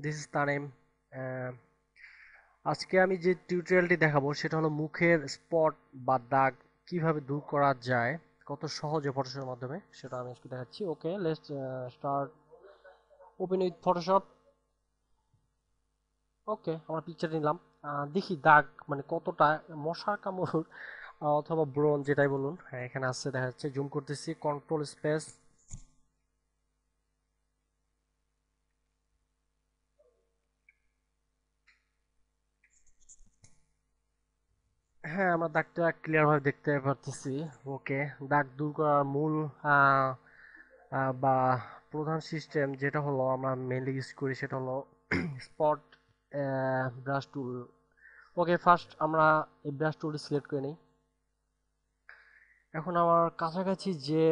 This is Tanim. আজকে আমি যে টিউটোরিয়ালটি দেখাবো সেটা হলো মুখের স্পট বা দাগ কিভাবে দূর করা যায় কত সহজে ফটোশপের মাধ্যমে, সেটা আমি আজকে দেখাচ্ছি। Okay, let's start. Open with Photoshop. Okay, আমরা পিকচার নিলাম। দেখি দাগ মানে কতটা, মশার কামড় অথবা ব্রণ যেটাই বলুন। হ্যাঁ, এখানে আসছে, দেখা যাচ্ছে। জুম করতেছি, কন্ট্রোল স্পেস। হ্যাঁ, আমরা দাগটা ক্লিয়ার ভাবে দেখতে পারতেছি। ওকে, দাগ দূর করার মূল আহ, বা প্রধান সিস্টেম যেটা হলো আমরা মেইনলি ইউজ করি সেটা হলো স্পট ব্রাশ টুল। ওকে, ফার্স্ট আমরা এই ব্রাশ টুলটি সিলেক্ট করে নিই। এখন আমার কাছাকাছি যে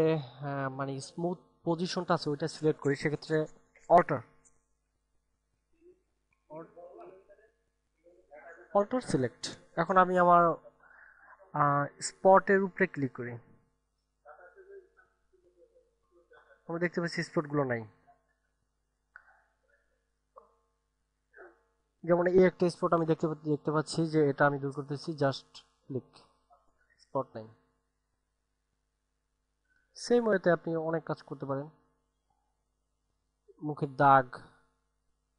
মানে স্মুথ পজিশনটা আছে ওইটা সিলেক্ট করি, সেক্ষেত্রে অল্টার অল্টার সিলেক্ট। এখন আমি আমার স্পটের উপরে ক্লিক করি। আমরা দেখতে পাচ্ছি স্পটগুলো নাই। যেমন এই একটা স্পট আমি দেখতে পাচ্ছি যে এটা আমি দূর করতেছি, জাস্ট ক্লিক, স্পট নাই। সেম ওয়েতে আপনি অনেক কাজ করতে পারেন, মুখের দাগ,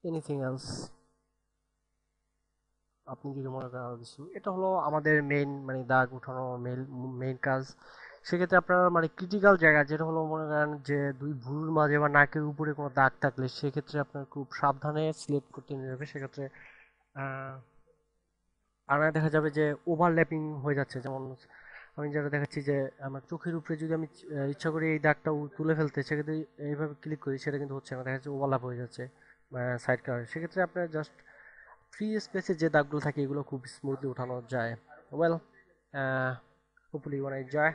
এনিথিং এলস আপনি যদি মনে করেন আরো কিছু। এটা হলো আমাদের মেইন মানে দাগ উঠানো মেইন মেইন কাজ। সেক্ষেত্রে আপনার মানে ক্রিটিক্যাল জায়গা যেটা হলো মনে করেন যে দুই ভ্রুর মাঝে বা নাকের উপরে কোনো দাগ থাকলে সেক্ষেত্রে আপনার খুব সাবধানে সিলেক্ট করতে নিতে হবে। সেক্ষেত্রে আহ, আর না দেখা যাবে যে ওভারল্যাপিং হয়ে যাচ্ছে। যেমন আমি যেটা দেখাচ্ছি যে আমার চোখের উপরে যদি আমি ইচ্ছা করি এই দাগটা তুলে ফেলতে, সেক্ষেত্রে এইভাবে ক্লিক করি, সেটা কিন্তু হচ্ছে না, দেখা যাচ্ছে ওভারল্যাপ হয়ে যাচ্ছে সাইড কালার। সেক্ষেত্রে আপনার জাস্ট ফ্রি স্পেসে যে দাগগুলো থাকে এগুলো খুব স্মুথলি উঠানো যায়। Well, hopefully you wanna enjoy.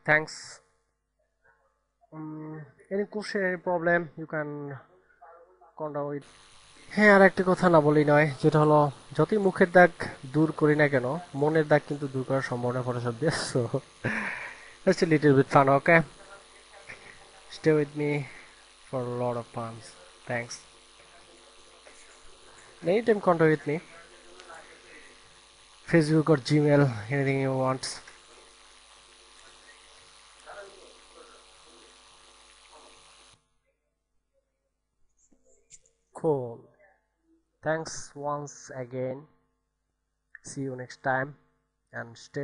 Thanks. Any question, any problem, you can contact with. হ্যাঁ, আর একটা কথা না বলেই নয়, যেটা হলো যতই মুখের দাগ দূর করি না কেন, মনের দাগ কিন্তু দূর করার সম্ভাবনা ফটোশপ দিয়ে। So it's a little bit fun. Okay, stay with me for a lot of fun. Thanks. Anytime contact with me, Facebook or Gmail, anything you want. Cool. Thanks once again. See you next time and stay